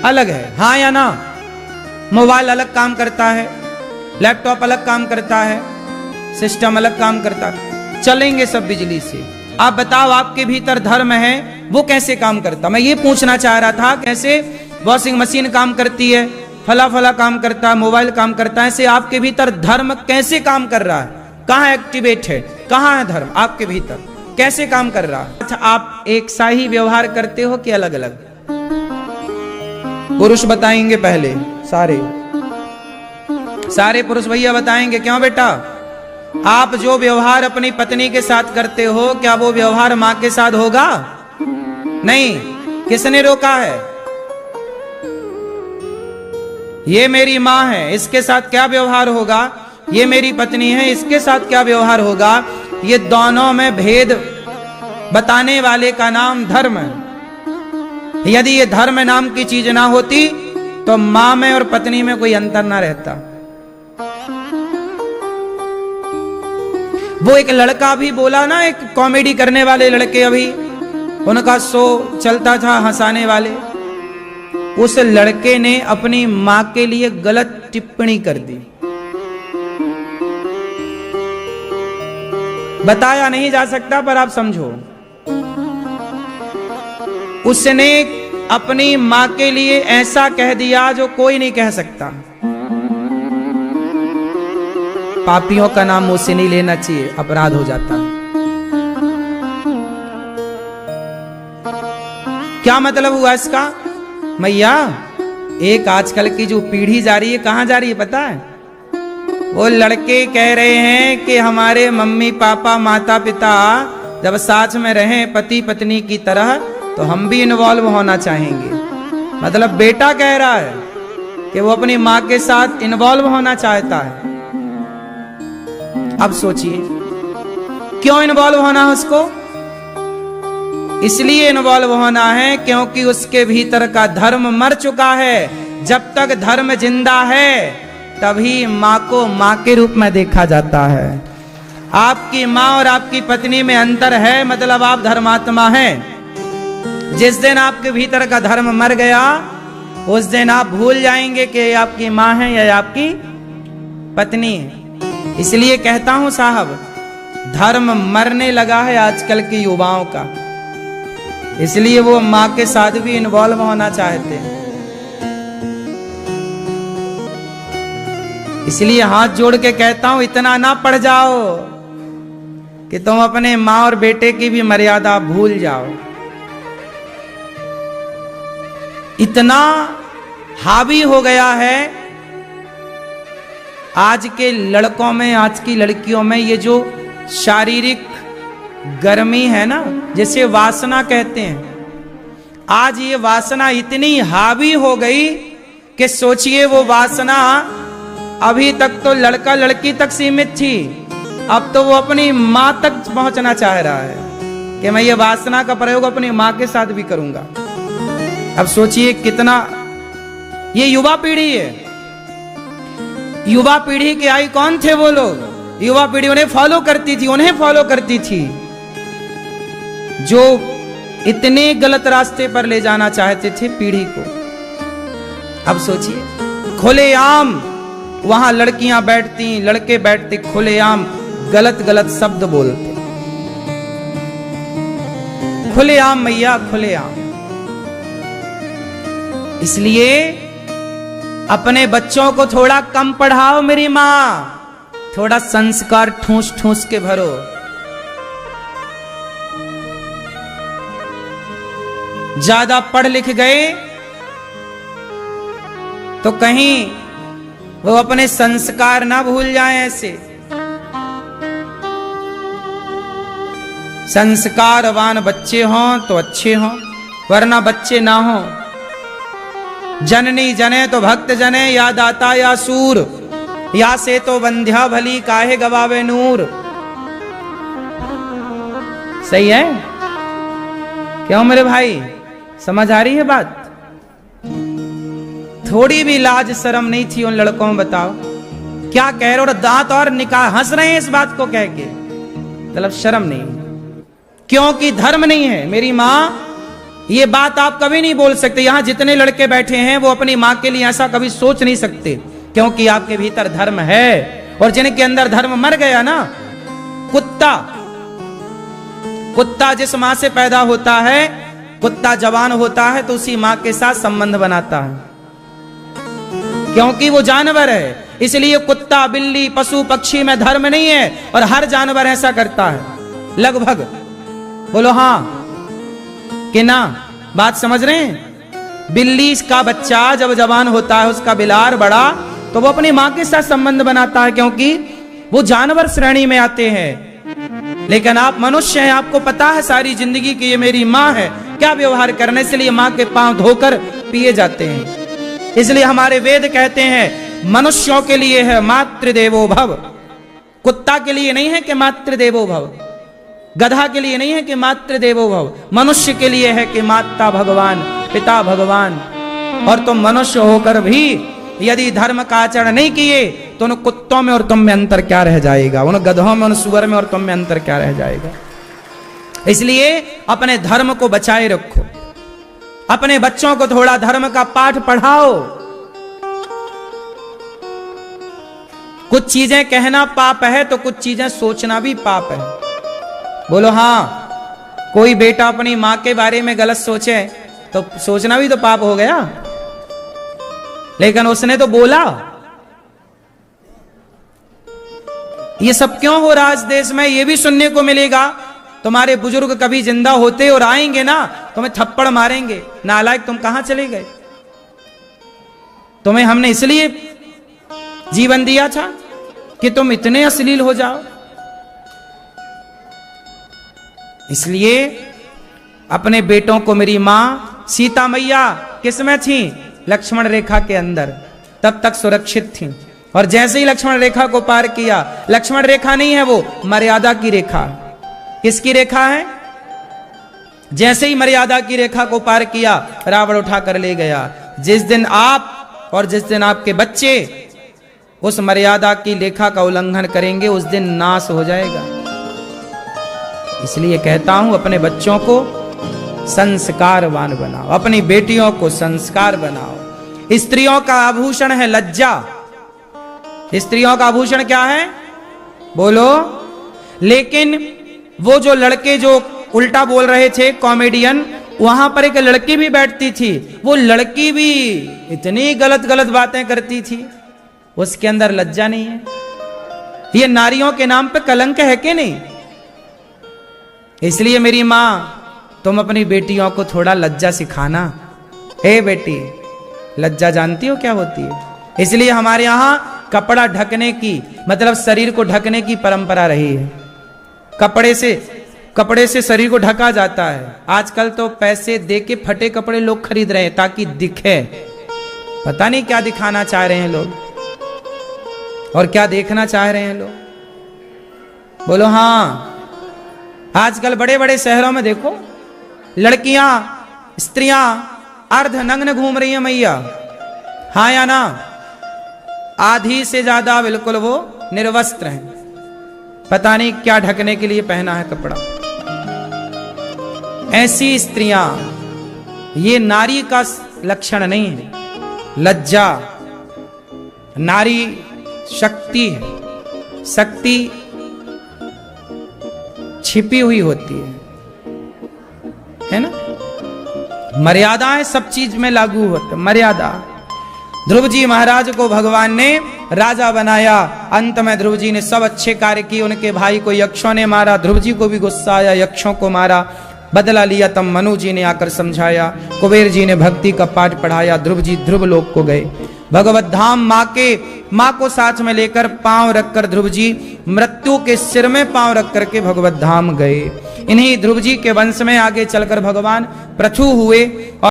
अलग है, हाँ या ना? मोबाइल अलग काम करता है, लैपटॉप अलग काम करता है, सिस्टम अलग काम करता है, चलेंगे सब बिजली से। आप बताओ आपके भीतर धर्म है, वो कैसे काम करता? मैं ये पूछना चाह रहा था, कैसे वॉशिंग मशीन काम करती है, फला फला काम करता है, मोबाइल काम करता है, ऐसे आपके भीतर धर्म कैसे काम कर रहा है? कहाँ एक्टिवेट है, कहाँ है धर्म आपके भीतर, कैसे काम कर रहा है? अच्छा, आप एक सा ही व्यवहार करते हो कि अलग अलग? पुरुष बताएंगे पहले, सारे पुरुष भैया बताएंगे। क्यों बेटा? आप जो व्यवहार अपनी पत्नी के साथ करते हो, क्या वो व्यवहार मां के साथ होगा? नहीं। किसने रोका है? ये मेरी मां है, इसके साथ क्या व्यवहार होगा? ये मेरी पत्नी है, इसके साथ क्या व्यवहार होगा? ये दोनों में भेद बताने वाले का नाम धर्म है। यदि ये धर्म नाम की चीज ना होती तो मां में और पत्नी में कोई अंतर ना रहता। वो एक लड़का भी बोला ना, एक कॉमेडी करने वाले लड़के, अभी उनका शो चलता था हंसाने वाले, उस लड़के ने अपनी मां के लिए गलत टिप्पणी कर दी। बताया नहीं जा सकता पर आप समझो। उसने अपनी मां के लिए ऐसा कह दिया जो कोई नहीं कह सकता। पापियों का नाम मुंह से नहीं लेना चाहिए, अपराध हो जाता। क्या मतलब हुआ इसका? मैया, एक आजकल की जो पीढ़ी जा रही है, कहां जा रही है पता है? वो लड़के कह रहे हैं कि हमारे मम्मी पापा माता पिता जब साथ में रहें पति पत्नी की तरह, तो हम भी इन्वॉल्व होना चाहेंगे। मतलब बेटा कह रहा है कि वो अपनी मां के साथ इन्वॉल्व होना चाहता है। अब सोचिए, क्यों इन्वॉल्व होना है उसको? इसलिए इन्वॉल्व होना है क्योंकि उसके भीतर का धर्म मर चुका है। जब तक धर्म जिंदा है तभी मां को मां के रूप में देखा जाता है। आपकी मां और आपकी पत्नी में अंतर है, मतलब आप धर्मात्मा हैं। जिस दिन आपके भीतर का धर्म मर गया, उस दिन आप भूल जाएंगे कि आपकी मां है या आपकी पत्नी है। इसलिए कहता हूं साहब, धर्म मरने लगा है आजकल के युवाओं का, इसलिए वो मां के साथ भी इन्वॉल्व होना चाहते हैं। इसलिए हाथ जोड़ के कहता हूं, इतना ना पड़ जाओ कि तुम अपने मां और बेटे की भी मर्यादा भूल जाओ। इतना हावी हो गया है आज के लड़कों में, आज की लड़कियों में, ये जो शारीरिक गर्मी है ना, जिसे वासना कहते हैं, आज ये वासना इतनी हावी हो गई कि सोचिए, वो वासना अभी तक तो लड़का लड़की तक सीमित थी, अब तो वो अपनी मां तक पहुंचना चाह रहा है कि मैं ये वासना का प्रयोग अपनी मां के साथ भी करूंगा। अब सोचिए कितना ये युवा पीढ़ी है। युवा पीढ़ी के आई कौन थे वो लोग? युवा पीढ़ी उन्हें फॉलो करती थी जो इतने गलत रास्ते पर ले जाना चाहते थे पीढ़ी को। अब सोचिए, खुलेआम वहां लड़कियां बैठती, लड़के बैठते, खुलेआम गलत गलत शब्द बोलते, खुलेआम मैया, खुलेआम। इसलिए अपने बच्चों को थोड़ा कम पढ़ाओ मेरी मां, थोड़ा संस्कार ठूस ठूस के भरो। ज्यादा पढ़ लिख गए तो कहीं वो अपने संस्कार ना भूल जाएं। ऐसे संस्कारवान बच्चे हों तो अच्छे हों, वरना बच्चे ना हों। जननी जने तो भक्त जने, या दाता या सूर, या से तो बंध्या भली काहे गवावे नूर। सही है? क्यों मेरे भाई, समझ आ रही है बात? थोड़ी भी लाज शर्म नहीं थी उन लड़कों में? बताओ क्या कह रहे हो, और दांत और निकाल हंस रहे हैं इस बात को कह के, मतलब शर्म नहीं, क्योंकि धर्म नहीं है। मेरी मां ये बात आप कभी नहीं बोल सकते। यहां जितने लड़के बैठे हैं वो अपनी मां के लिए ऐसा कभी सोच नहीं सकते, क्योंकि आपके भीतर धर्म है। और जिनके अंदर धर्म मर गया ना, कुत्ता जिस मां से पैदा होता है, कुत्ता जवान होता है तो उसी मां के साथ संबंध बनाता है, क्योंकि वो जानवर है। इसलिए कुत्ता, बिल्ली, पशु पक्षी में धर्म नहीं है, और हर जानवर ऐसा करता है लगभग। बोलो हाँ कि ना? बात समझ रहे हैं? बिल्ली का बच्चा जब जवान होता है, उसका बिलार बड़ा, तो वो अपनी मां के साथ संबंध बनाता है, क्योंकि वो जानवर श्रेणी में आते हैं। लेकिन आप मनुष्य हैं, आपको पता है सारी जिंदगी कि ये मेरी मां है, क्या व्यवहार करने, इसलिए मां के पांव धोकर पिए जाते हैं। इसलिए हमारे वेद कहते हैं मनुष्यों के लिए है मातृदेवो भव, कुत्ता के लिए नहीं है कि मातृदेवो भव, गधा के लिए नहीं है कि मातृदेवो भव, मनुष्य के लिए है कि माता भगवान, पिता भगवान। और तुम मनुष्य होकर भी यदि धर्म का आचरण नहीं किए तो उन कुत्तों में और तुम में अंतर क्या रह जाएगा, उन गधों में, उन सुअर में और तुम में अंतर क्या रह जाएगा। इसलिए अपने धर्म को बचाए रखो, अपने बच्चों को थोड़ा धर्म का पाठ पढ़ाओ। कुछ चीजें कहना पाप है तो कुछ चीजें सोचना भी पाप है। बोलो हाँ। कोई बेटा अपनी मां के बारे में गलत सोचे तो सोचना भी तो पाप हो गया, लेकिन उसने तो बोला। ये सब क्यों हो रहा है इस देश में? ये भी सुनने को मिलेगा। तुम्हारे बुजुर्ग कभी जिंदा होते और आएंगे ना, तुम्हें थप्पड़ मारेंगे, नालायक तुम कहां चले गए, तुम्हें हमने इसलिए जीवन दिया था कि तुम इतने अश्लील हो जाओ। इसलिए अपने बेटों को, मेरी मां सीता मैया किसमें थी? लक्ष्मण रेखा के अंदर, तब तक सुरक्षित थी। और जैसे ही लक्ष्मण रेखा को पार किया, लक्ष्मण रेखा नहीं है वो, मर्यादा की रेखा। किसकी रेखा है? जैसे ही मर्यादा की रेखा को पार किया, रावण उठा कर ले गया। जिस दिन आप और जिस दिन आपके बच्चे उस मर्यादा की रेखा का उल्लंघन करेंगे, उस दिन नाश हो जाएगा। इसलिए कहता हूं अपने बच्चों को संस्कारवान बनाओ, अपनी बेटियों को संस्कार बनाओ। स्त्रियों का आभूषण है लज्जा। स्त्रियों का आभूषण क्या है? बोलो। लेकिन वो जो लड़के जो उल्टा बोल रहे थे, कॉमेडियन, वहां पर एक लड़की भी बैठती थी, वो लड़की भी इतनी गलत गलत बातें करती थी, उसके अंदर लज्जा नहीं है। ये नारियों के नाम पे कलंक है कि नहीं? इसलिए मेरी मां, तुम अपनी बेटियों को थोड़ा लज्जा सिखाना। हे बेटी, लज्जा जानती हो क्या होती है? इसलिए हमारे यहां कपड़ा ढकने की, मतलब शरीर को ढकने की परंपरा रही है। कपड़े से शरीर को ढका जाता है। आजकल तो पैसे दे के फटे कपड़े लोग खरीद रहे हैं ताकि दिखे। पता नहीं क्या दिखाना चाह रहे हैं लोग और क्या देखना चाह रहे हैं लोग। बोलो हाँ। आजकल बड़े बड़े शहरों में देखो, लड़कियां, स्त्रियां अर्धनग्न घूम रही हैं मैया। हाँ या ना? आधी से ज्यादा बिल्कुल वो निर्वस्त्र हैं। पता नहीं क्या ढकने के लिए पहना है कपड़ा। ऐसी स्त्रियां, ये नारी का लक्षण नहीं है। लज्जा नारी शक्ति है। शक्ति छिपी हुई होती है ना? मर्यादाएं सब चीज में लागू होती। मर्यादा। ध्रुव जी महाराज को भगवान ने राजा बनाया। अंत में ध्रुव जी ने सब अच्छे कार्य किए। उनके भाई को यक्षों ने मारा, ध्रुव जी को भी गुस्सा आया, यक्षों को मारा, बदला लिया। तब मनु जी ने आकर समझाया, कुबेर जी ने भक्ति का पाठ पढ़ाया, ध्रुव जी ध्रुव लोक को गए। भगवत धाम माँ को साथ में लेकर पांव रखकर ध्रुव जी मृत्यु के सिर में पांव रख करके भगवत धाम गए। इन्हीं ध्रुव जी के वंश में आगे चलकर भगवान पृथु हुए और